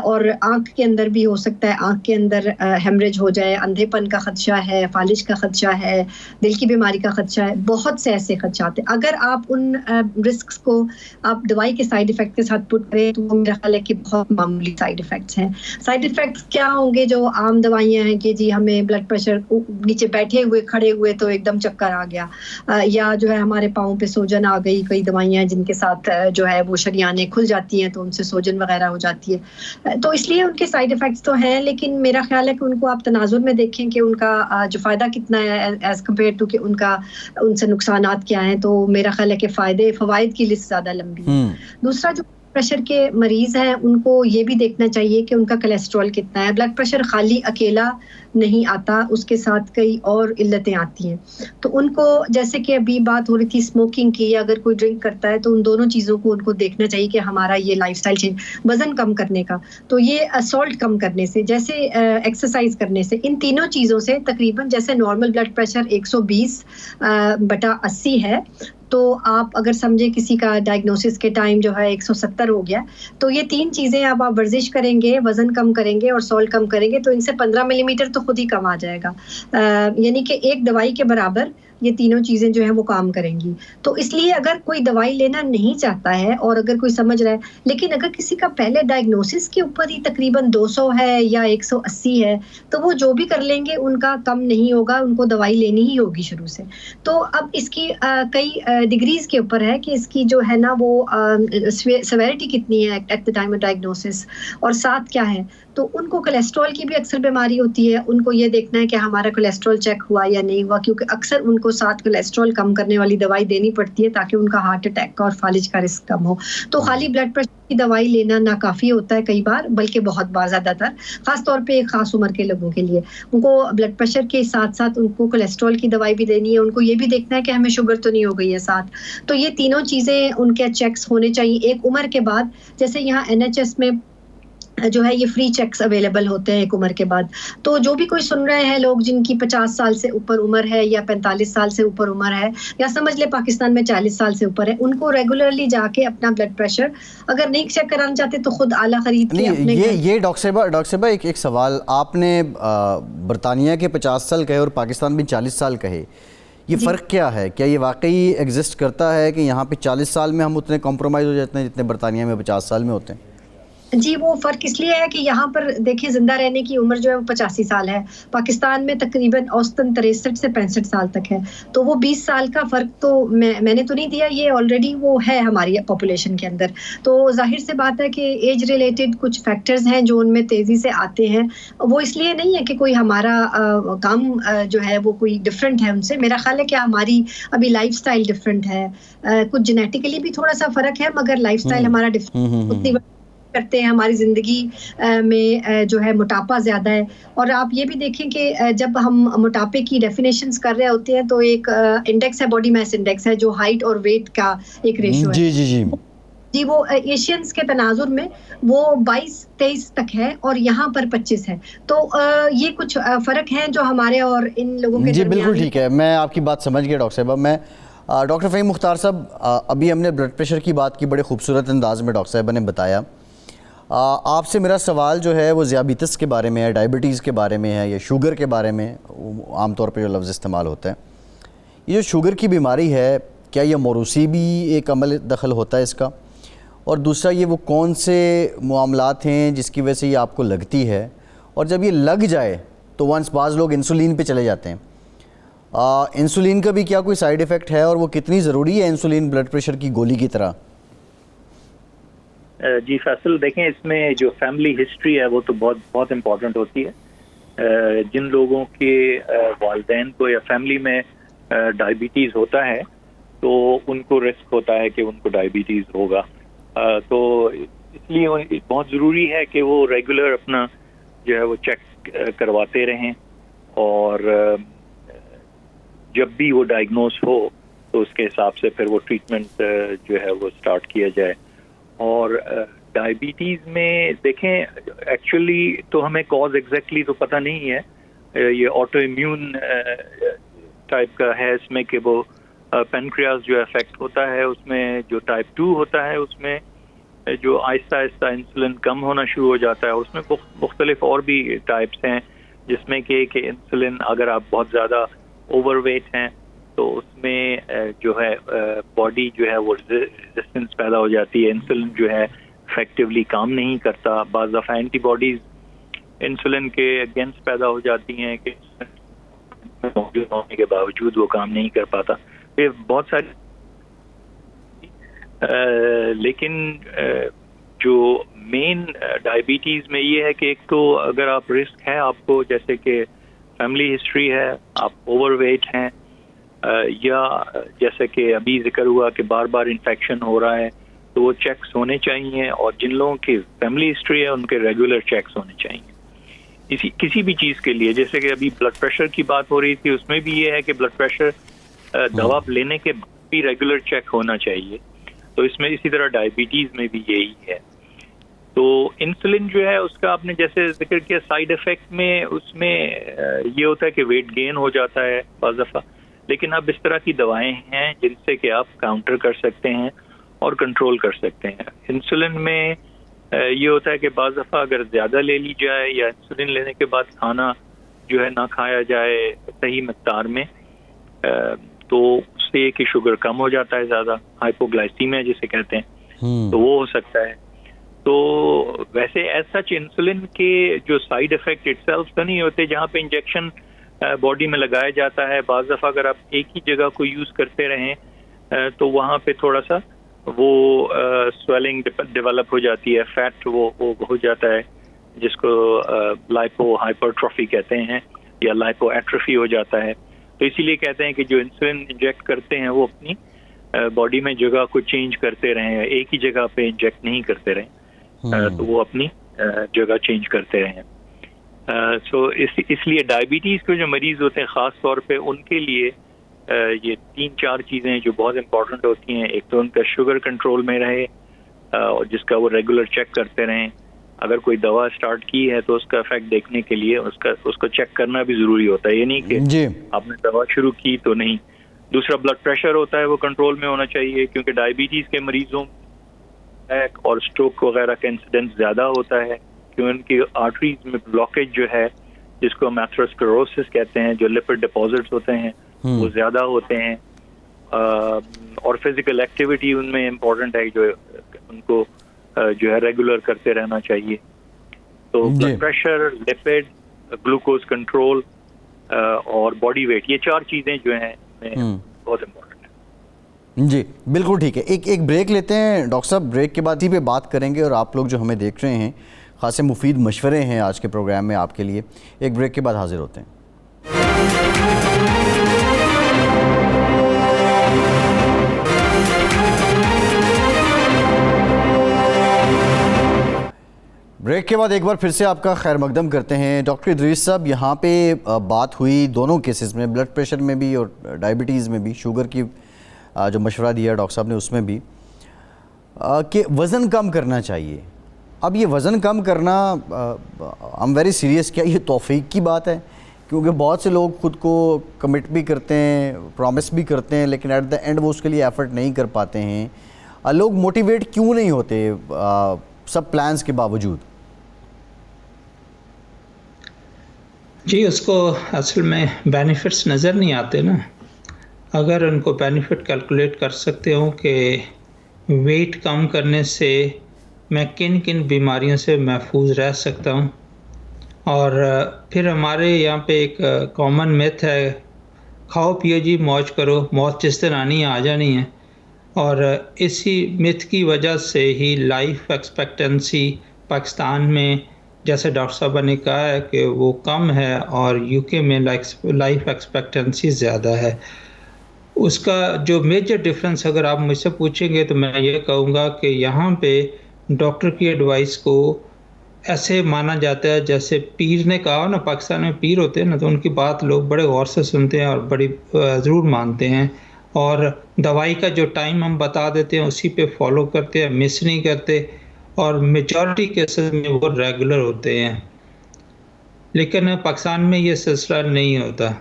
और आँख के अंदर भी हो सकता है, आँख के अंदर हेमरेज हो जाए, अंधेपन का खदशा है, फालिज का खदशा है, दिल की बीमारी का खदशा है, बहुत से ऐसे खदशात हैं। अगर आप उन रिस्क को आप दवाई के साइड इफेक्ट के साथ पुट करें तो वो मेरा ख्याल है कि बहुत मामूली साइड इफेक्ट्स हैं। साइड इफेक्ट्स क्या होंगे? जो आम दवाइयाँ हैं कि जी हमें ब्लड प्रेशर नीचे बैठे हुए खड़े हुए तो एकदम चक्कर आ गया, या जो है हमारे पाँव पे सूजन आ गई, कई दवाइयाँ जिनके साथ जो है वो शरियानें खुल जाती हैं तो उनसे सूजन वगैरह हो जाती है, तो इसलिए उनके साइड इफेक्ट्स तो हैं, लेकिन मेरा ख्याल है कि उनको आप तनाजुर में देखें कि उनका जो फ़ायदा कितना है एज़ कम्पेयर टू कि उनसे नुकसानात क्या हैं, तो मेरा ख्याल है कि फ़वाइद की लिस्ट ज़्यादा लंबी है। दूसरा जो प्रेशर के मरीज़ हैं उनको ये भी देखना चाहिए कि उनका कोलेस्ट्रॉल कितना है। ब्लड प्रेशर खाली अकेला नहीं आता, उसके साथ कई और इल्लतें आती हैं, तो उनको जैसे कि अभी बात हो रही थी स्मोकिंग की, अगर कोई ड्रिंक करता है तो उन दोनों चीज़ों को उनको देखना चाहिए कि हमारा ये लाइफस्टाइल चेंज, वज़न कम करने का, तो ये असॉल्ट कम करने से, जैसे एक्सरसाइज करने से, इन तीनों चीज़ों से तकरीबन जैसे नॉर्मल ब्लड प्रेशर 120/80 है, तो आप अगर समझे किसी का डायग्नोसिस के टाइम जो है 170 हो गया, तो ये तीन चीज़ें अब आप वर्जिश करेंगे, वज़न कम करेंगे और सॉल्ट कम करेंगे तो इनसे 15 मिलीमीटर तो खुद ही कम आ जाएगा, यानी कि एक दवाई के बराबर ये तीनों चीज़ें जो हैं वो काम करेंगी। तो इसलिए अगर कोई दवाई लेना नहीं चाहता है और अगर कोई समझ रहा है, लेकिन अगर किसी का पहले डायग्नोसिस के ऊपर ही तकरीबन 200 है या 180 है, तो वो जो भी कर लेंगे उनका कम नहीं होगा, उनको दवाई लेनी ही होगी शुरू से। तो अब इसकी कई डिग्रीज़ के ऊपर है कि इसकी जो है ना वो सेवेरिटी कितनी है at the time of diagnosis, और साथ क्या है। तो उनको कोलेस्ट्रॉल की भी अक्सर बीमारी होती है, उनको ये देखना है कि हमारा कोलेस्ट्रॉल चेक हुआ या नहीं हुआ, क्योंकि अक्सर उनको साथ कोलेस्ट्रॉल कम करने वाली दवाई देनी पड़ती है ताकि उनका हार्ट अटैक का और फालिज का रिस्क कम हो। तो खाली ब्लड प्रेशर की दवाई लेना नाकाफ़ी होता है कई बार, बल्कि बहुत बार, ज़्यादातर ख़ास तौर पे एक ख़ास उम्र के लोगों के लिए उनको ब्लड प्रेशर के साथ साथ उनको कोलेस्ट्रॉल की दवाई भी देनी है, उनको ये भी देखना है कि हमें शुगर तो नहीं हो गई है साथ। तो ये तीनों चीज़ें उनके चेक्स होने चाहिए एक उम्र के बाद। जैसे यहाँ NHS में जो है ये फ्री चेक्स अवेलेबल होते हैं एक उम्र के बाद, तो जो भी कोई सुन रहे हैं लोग जिनकी 50 साल से ऊपर उम्र है या 45 साल से ऊपर उम्र है, या समझ ले पाकिस्तान में 40 साल से ऊपर है, उनको रेगुलरली जाके अपना ब्लड प्रेशर अगर नहीं चेक कराना चाहते तो खुद आला खरीद के अपने ये डॉक्टर साहबा एक सवाल, आपने बरतानिया के 50 साल कहे और पाकिस्तान में 40 साल कहे, ये फ़र्क क्या है? क्या ये वाकई एग्जिस्ट करता है कि यहाँ पे 40 साल में हम उतने कॉम्प्रोमाइज़ हो जाते हैं जितने बरतानिया में 50 साल में होते हैं? जी, वो फ़र्क इसलिए है कि यहाँ पर देखिए ज़िंदा रहने की उम्र जो है वो 85 साल है, पाकिस्तान में तकरीबन औसतन 63 से 65 साल तक है, तो वो 20 साल का फ़र्क तो मैंने तो नहीं दिया, ये ऑलरेडी वो है हमारी पॉपुलेशन के अंदर। तो जाहिर से बात है कि एज रिलेटेड कुछ फैक्टर्स हैं जो उनमें तेज़ी से आते हैं, वो इसलिए नहीं है कि कोई हमारा काम जो है वो कोई डिफरेंट है उनसे, मेरा ख्याल है कि हमारी अभी लाइफस्टाइल डिफरेंट है, कुछ जेनेटिकली भी थोड़ा सा फ़र्क है, मगर लाइफस्टाइल हमारा डिफरेंट उतनी करते हैं, हमारी ज़िंदगी में जो है मोटापा ज़्यादा है। और आप ये भी देखें कि जब हम मोटापे की डेफिनेशंस कर रहे होते हैं तो एक इंडेक्स है, बॉडी मास इंडेक्स है, जो हाइट और वेट का एक रेशियो है। जी, वो एशियंस के तनाजुर में वो 22-23 तक है और यहाँ पर 25 है, तो ये कुछ फ़र्क है जो हमारे और इन लोगों के जी बिल्कुल ठीक है, मैं आपकी बात समझ गया डॉक्टर साहब। मैं डॉक्टर फ़हीम मुख्तार साहब, अभी हमने ब्लड प्रेशर की बात की, बड़े खूबसूरत अंदाज में डॉक्टर साहब ने बताया। आपसे मेरा सवाल जो है वो ज़ियाबितस के बारे में है, डायबिटीज़ के बारे में है, या शुगर के बारे में आमतौर पर जो लफ्ज़ इस्तेमाल होता है। ये जो शुगर की बीमारी है, क्या ये मौरूसी भी एक अमल दखल होता है इसका? और दूसरा, ये वो कौन से मामलात हैं जिसकी वजह से ये आपको लगती है, और जब ये लग जाए तो वंस बाज़ लोग इंसुलिन पे चले जाते हैं, इंसुलिन का भी क्या कोई साइड इफ़ेक्ट है, और वो कितनी ज़रूरी है इंसुलिन ब्लड प्रेशर की गोली की तरह? जी फैसल, देखें इसमें जो फैमिली हिस्ट्री है वो तो बहुत बहुत इम्पोर्टेंट होती है। जिन लोगों के वालिदैन को या फैमिली में डायबिटीज़ होता है तो उनको रिस्क होता है कि उनको डायबिटीज़ होगा। तो इसलिए बहुत ज़रूरी है कि वो रेगुलर अपना जो है वो चेक करवाते रहें, और जब भी वो डायग्नोस हो तो उसके हिसाब से फिर वो ट्रीटमेंट जो है वो स्टार्ट किया जाए। और डायबिटीज़ में देखें एक्चुअली तो हमें कॉज एग्जैक्टली तो पता नहीं है, ये ऑटो इम्यून टाइप का है इसमें कि वो पेनक्रियास जो अफेक्ट होता है, उसमें जो टाइप 2 होता है उसमें जो आहिस्ता आहिस्ता इंसुलिन कम होना शुरू हो जाता है। उसमें मुख्तलिफ और भी टाइप्स हैं जिसमें कि इंसुलिन अगर आप बहुत ज़्यादा ओवरवेट हैं तो उसमें जो है बॉडी जो है वो रेजिस्टेंस पैदा हो जाती है, इंसुलिन जो है इफेक्टिवली काम नहीं करता। बाज़ दफ़ा एंटीबॉडीज़ इंसुलिन के अगेंस्ट पैदा हो जाती हैं कि मौजूद होने के बावजूद वो काम नहीं कर पाता। ये बहुत सारी लेकिन जो मेन डायबिटीज़ में ये है कि एक तो अगर आप रिस्क है आपको, जैसे कि फैमिली हिस्ट्री है, आप ओवरवेट हैं, या जैसे कि अभी जिक्र हुआ कि बार बार इन्फेक्शन हो रहा है, तो वो चेक्स होने चाहिए। और जिन लोगों की फैमिली हिस्ट्री है उनके रेगुलर चेक्स होने चाहिए किसी भी चीज़ के लिए। जैसे कि अभी ब्लड प्रेशर की बात हो रही थी, उसमें भी ये है कि ब्लड प्रेशर दवा लेने के बाद भी रेगुलर चेक होना चाहिए। तो इसमें इसी तरह डायबिटीज़ में भी यही है। तो इंसुलिन जो है उसका आपने जैसे जिक्र किया, साइड इफ़ेक्ट में उसमें ये होता है कि वेट गेन हो जाता है बाज़ दफ़ा, लेकिन अब इस तरह की दवाएं हैं जिनसे कि आप काउंटर कर सकते हैं और कंट्रोल कर सकते हैं। इंसुलिन में ये होता है कि बाज़ दफ़ा अगर ज़्यादा ले ली जाए या इंसुलिन लेने के बाद खाना जो है ना खाया जाए सही मकदार में, तो उससे कि शुगर कम हो जाता है, ज़्यादा हाइपोग्लाइसीमिया जिसे कहते हैं, तो वो हो सकता है। तो वैसे एज सच इंसुलिन के जो साइड इफ़ेक्ट इटसेल्फ तो नहीं होते, जहाँ पे इंजेक्शन बॉडी में लगाया जाता है। बाज़ दफ़ा अगर आप एक ही जगह को यूज़ करते रहें तो वहाँ पे थोड़ा सा वो स्वेलिंग डेवलप हो जाती है, फैट वो हो जाता है, जिसको लाइपो हाइपरट्रॉफी कहते हैं या लाइपो एट्रोफी हो जाता है। तो इसीलिए कहते हैं कि जो इंसुलिन इंजेक्ट करते हैं वो अपनी बॉडी में जगह को चेंज करते रहें, एक ही जगह पे इंजेक्ट नहीं करते रहें, तो वो अपनी जगह चेंज करते रहें। सो इसलिए डायबिटीज़ के जो मरीज़ होते हैं ख़ास तौर पे उनके लिए ये 3-4 चीज़ें जो बहुत इम्पोर्टेंट होती हैं। एक तो उनका शुगर कंट्रोल में रहे और जिसका वो रेगुलर चेक करते रहें। अगर कोई दवा स्टार्ट की है तो उसका इफेक्ट देखने के लिए उसको चेक करना भी ज़रूरी होता है, ये नहीं कि आपने दवा शुरू की तो नहीं। दूसरा ब्लड प्रेशर होता है वो कंट्रोल में होना चाहिए, क्योंकि डायबिटीज़ के मरीज़ों और स्ट्रोक वगैरह का इंसिडेंस ज़्यादा होता है, क्योंकि उनकी आर्टरीज में ब्लॉकेज जो है जिसको हम एथेरोस्क्लेरोसिस कहते हैं, जो लिपिड डिपॉजिट्स होते हैं वो ज़्यादा होते हैं। और फिजिकल एक्टिविटी उनमें इम्पोर्टेंट है, जो उनको जो है रेगुलर करते रहना चाहिए। तो blood pressure, lipid, glucose control और बॉडी वेट, ये 4 चीज़ें जो हैं बहुत इम्पोर्टेंट है। जी बिल्कुल ठीक है। एक ब्रेक लेते हैं डॉक्टर साहब, ब्रेक के बाद ही पे बात करेंगे। और आप लोग जो हमें देख रहे हैं, खासे मुफीद मशवरे हैं आज के प्रोग्राम में आपके लिए। एक ब्रेक के बाद हाजिर होते हैं। ब्रेक के बाद एक बार फिर से आपका खैर मकदम करते हैं। डॉक्टर इदरीस साहब, यहाँ पे बात हुई दोनों केसेस में, ब्लड प्रेशर में भी और डायबिटीज़ में भी, शुगर की जो मशवरा दिया डॉक्टर साहब ने उसमें भी, कि वज़न कम करना चाहिए। अब ये वज़न कम करना, आई एम वेरी सीरियस, क्या ये तौफीक की बात है? क्योंकि बहुत से लोग खुद को कमिट भी करते हैं, प्रॉमिस भी करते हैं, लेकिन एट द एंड वो उसके लिए एफ़र्ट नहीं कर पाते हैं। लोग मोटिवेट क्यों नहीं होते सब प्लान्स के बावजूद? जी, उसको असल में बेनिफिट्स नज़र नहीं आते ना। अगर उनको बेनिफिट कैलकुलेट कर सकते हो कि वेट कम करने से मैं किन किन बीमारियों से महफूज रह सकता हूँ, और फिर हमारे यहाँ पे एक कॉमन मिथ है, खाओ पियो जी मौज करो, मौत जिस दिन आनी है आ जानी है। और इसी मिथ की वजह से ही लाइफ एक्सपेक्टेंसी पाकिस्तान में, जैसे डॉक्टर साहब ने कहा है, कि वो कम है और यूके में लाइफ एक्सपेक्टेंसी ज़्यादा है। उसका जो मेजर डिफरेंस अगर आप मुझसे पूछेंगे तो मैं ये कहूँगा कि यहाँ पे डॉक्टर की एडवाइस को ऐसे माना जाता है जैसे पीर ने कहा ना, पाकिस्तान में पीर होते हैं ना, तो उनकी बात लोग बड़े गौर से सुनते हैं और बड़ी ज़रूर मानते हैं, और दवाई का जो टाइम हम बता देते हैं उसी पे फॉलो करते हैं, मिस नहीं करते, और मेजॉरिटी केसेस में वो रेगुलर होते हैं। लेकिन पाकिस्तान में ये सिलसिला नहीं होता।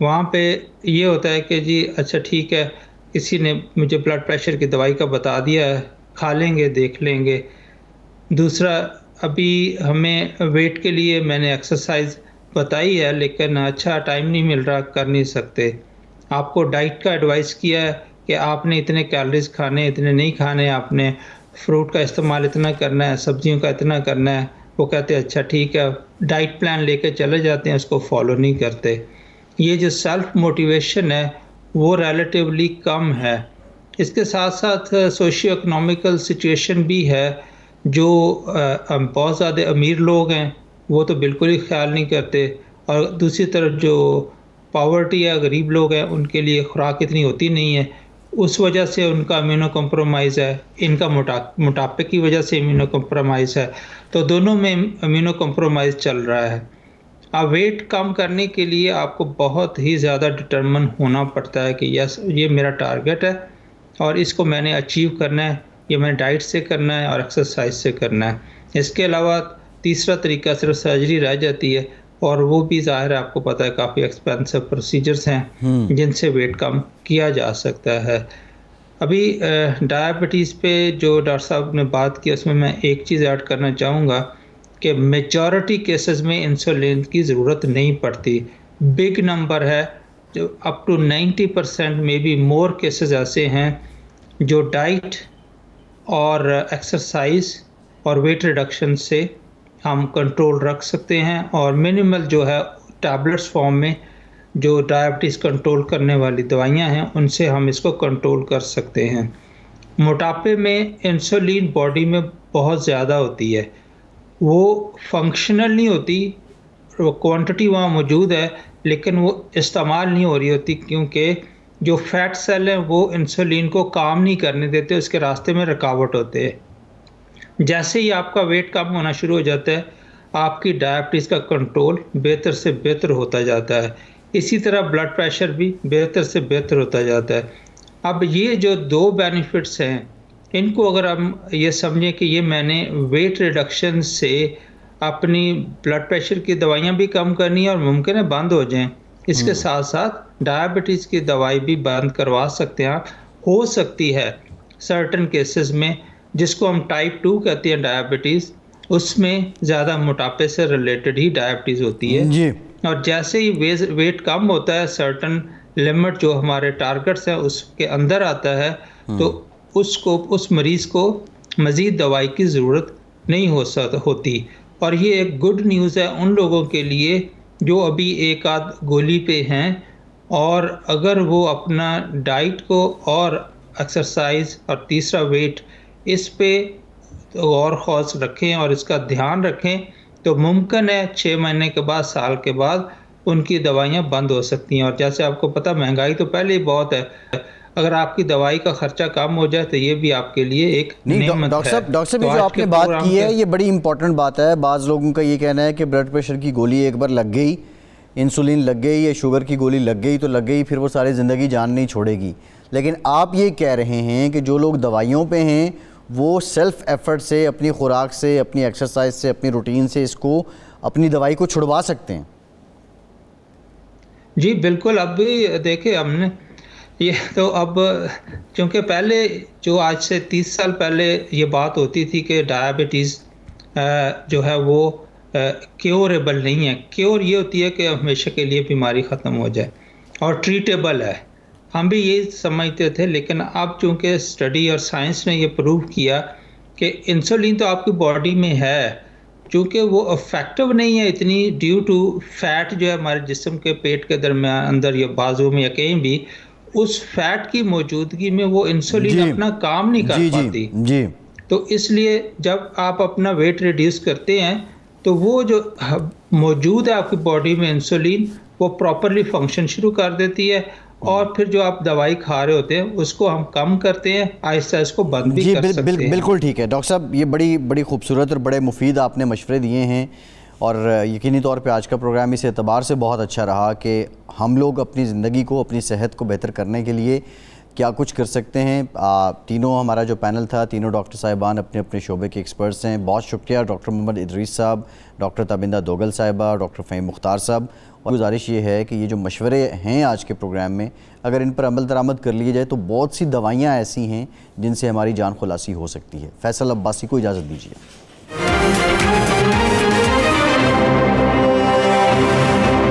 वहाँ पे ये होता है कि जी अच्छा ठीक है, किसी ने मुझे ब्लड प्रेशर की दवाई का बता दिया है, खा लेंगे, देख लेंगे। दूसरा, अभी हमें वेट के लिए मैंने एक्सरसाइज बताई है, लेकिन अच्छा टाइम नहीं मिल रहा, कर नहीं सकते। आपको डाइट का एडवाइस किया है कि आपने इतने कैलोरीज खाने, इतने नहीं खाने, आपने फ्रूट का इस्तेमाल इतना करना है, सब्जियों का इतना करना है। वो कहते हैं अच्छा ठीक है, डाइट प्लान लेके चले जाते हैं, उसको फॉलो नहीं करते। ये जो सेल्फ मोटिवेशन है वो रिलेटिवली कम है। इसके साथ साथ सोशियो इकोनॉमिकल सिचुएशन भी है। जो बहुत ज़्यादा अमीर लोग हैं वो तो बिल्कुल ही ख्याल नहीं करते, और दूसरी तरफ जो पॉवर्टी या गरीब लोग हैं उनके लिए खुराक इतनी होती नहीं है, उस वजह से उनका इम्यूनो कम्प्रोमाइज़ है। इनका मोटापे की वजह से इम्यूनो कम्प्रोमाइज़ है, तो दोनों में इम्यूनो कम्प्रोमाइज़ चल रहा है। अब वेट कम करने के लिए आपको बहुत ही ज़्यादा डिटरमिन होना पड़ता है कि यस ये मेरा टारगेट है और इसको मैंने अचीव करना है, ये मैंने डाइट से करना है और एक्सरसाइज से करना है। इसके अलावा तीसरा तरीका सिर्फ सर्जरी रह जाती है, और वो भी ज़ाहिर है आपको पता है काफ़ी एक्सपेंसिव प्रोसीजर्स हैं जिनसे वेट कम किया जा सकता है। अभी डायबिटीज़ पे जो डॉक्टर साहब ने बात की उसमें मैं एक चीज़ ऐड करना चाहूँगा कि मेजॉरिटी केसेस में इंसुलिन की ज़रूरत नहीं पड़ती। बिग नंबर है, जो अप टू 90% में भी मोर केसेस ऐसे हैं जो डाइट और एक्सरसाइज और वेट रिडक्शन से हम कंट्रोल रख सकते हैं, और मिनिमल जो है टैबलेट्स फॉर्म में जो डायबिटीज़ कंट्रोल करने वाली दवाइयां हैं उनसे हम इसको कंट्रोल कर सकते हैं। मोटापे में इंसुलिन बॉडी में बहुत ज़्यादा होती है, वो फंक्शनल नहीं होती, वो क्वांटिटी वहाँ मौजूद है लेकिन वो इस्तेमाल नहीं हो रही होती, क्योंकि जो फैट सेल हैं वो इंसुलिन को काम नहीं करने देते, उसके रास्ते में रुकावट होते हैं। जैसे ही आपका वेट कम होना शुरू हो जाता है आपकी डायबिटीज़ का कंट्रोल बेहतर से बेहतर होता जाता है। इसी तरह ब्लड प्रेशर भी बेहतर से बेहतर होता जाता है। अब ये जो दो बेनिफिट्स हैं इनको अगर हम ये समझें कि ये मैंने वेट रिडक्शन से अपनी ब्लड प्रेशर की दवाइयाँ भी कम करनी है और मुमकिन है बंद हो जाएं, इसके साथ साथ डायबिटीज़ की दवाई भी बंद करवा सकते हैं आप। हो सकती है सर्टन केसेस में, जिसको हम टाइप 2 कहते हैं डायबिटीज़, उसमें ज़्यादा मोटापे से रिलेटेड ही डायबिटीज़ होती है जी। और जैसे ही वेट कम होता है, सर्टन लिमिट जो हमारे टारगेट्स हैं उसके अंदर आता है, तो उस मरीज़ को मज़ीद दवाई की ज़रूरत नहीं होती। और ये एक गुड न्यूज़ है उन लोगों के लिए जो अभी एक आध गोली पे हैं, और अगर वो अपना डाइट को और एक्सरसाइज और तीसरा वेट इस पे गौर खौस रखें और इसका ध्यान रखें, तो मुमकिन है 6 महीने के बाद, साल के बाद उनकी दवाइयाँ बंद हो सकती हैं। और जैसे आपको पता महंगाई तो पहले ही बहुत है, अगर आपकी दवाई का खर्चा कम हो जाए तो ये भी आपके लिए एक नेमत है। डॉक्टर साहब जो आपने बात की है ये बड़ी इंपॉर्टेंट बात है। बाज़ लोगों का ये कहना है कि ब्लड प्रेशर की गोली एक बार लग गई, इंसुलिन लग गई या शुगर की गोली लग गई तो लग गई, फिर वो सारी ज़िंदगी जान नहीं छोड़ेगी। लेकिन आप ये कह रहे हैं कि जो लोग दवाइयों पे हैं वो सेल्फ एफर्ट से, अपनी खुराक से, अपनी एक्सरसाइज से, अपनी रूटीन से इसको, अपनी दवाई को छुड़वा सकते हैं। जी बिल्कुल। अब भी देखे हमने ये तो, अब क्योंकि पहले जो आज से 30 साल पहले ये बात होती थी कि डायबिटीज़ जो है वो क्योरेबल नहीं है। क्योर ये होती है कि हमेशा के लिए बीमारी ख़त्म हो जाए, और ट्रीटेबल है, हम भी ये समझते थे। लेकिन अब चूँकि स्टडी और साइंस ने ये प्रूव किया कि इंसुलिन तो आपकी बॉडी में है, चूँकि वो इफेक्टिव नहीं है इतनी ड्यू टू फैट जो है हमारे जिस्म के पेट के दरमियान अंदर या बाजू में या कहीं भी, उस फैट की मौजूदगी में वो इंसुलिन जी। अपना काम नहीं कर जी पाती। जी जी तो इसलिए जब आप अपना वेट रिड्यूस करते हैं तो वो जो मौजूद है आपकी बॉडी में इंसुलिन, वो प्रॉपरली फंक्शन शुरू कर देती है, और फिर जो आप दवाई खा रहे होते हैं उसको हम कम करते हैं, आहिस्ता इसको बंद भी जी कर सकते हैं। बिल्कुल ठीक है डॉक्टर साहब, ये बड़ी बड़ी खूबसूरत और बड़े मुफीद आपने मशवरे दिए हैं, और यकीनी तौर पे आज का प्रोग्राम इस एतबार से बहुत अच्छा रहा कि हम लोग अपनी ज़िंदगी को, अपनी सेहत को बेहतर करने के लिए क्या कुछ कर सकते हैं। तीनों हमारा जो पैनल था, तीनों डॉक्टर साहिबान अपने अपने शोबे के एक्सपर्ट्स हैं। बहुत शुक्रिया डॉक्टर मोहम्मद इदरीस साहब, डॉक्टर ताबिंदा दोगल साहिबा, डॉक्टर फ़हीम मुख्तार साहब। और गुजारिश ये है कि ये जो मशवरे हैं आज के प्रोग्राम में, अगर इन पर अमल दरामद कर लिए जाए तो बहुत सी दवाइयाँ ऐसी हैं जिनसे हमारी जान खुलासी हो सकती है। फैसल अब्बासी को इजाज़त दीजिए।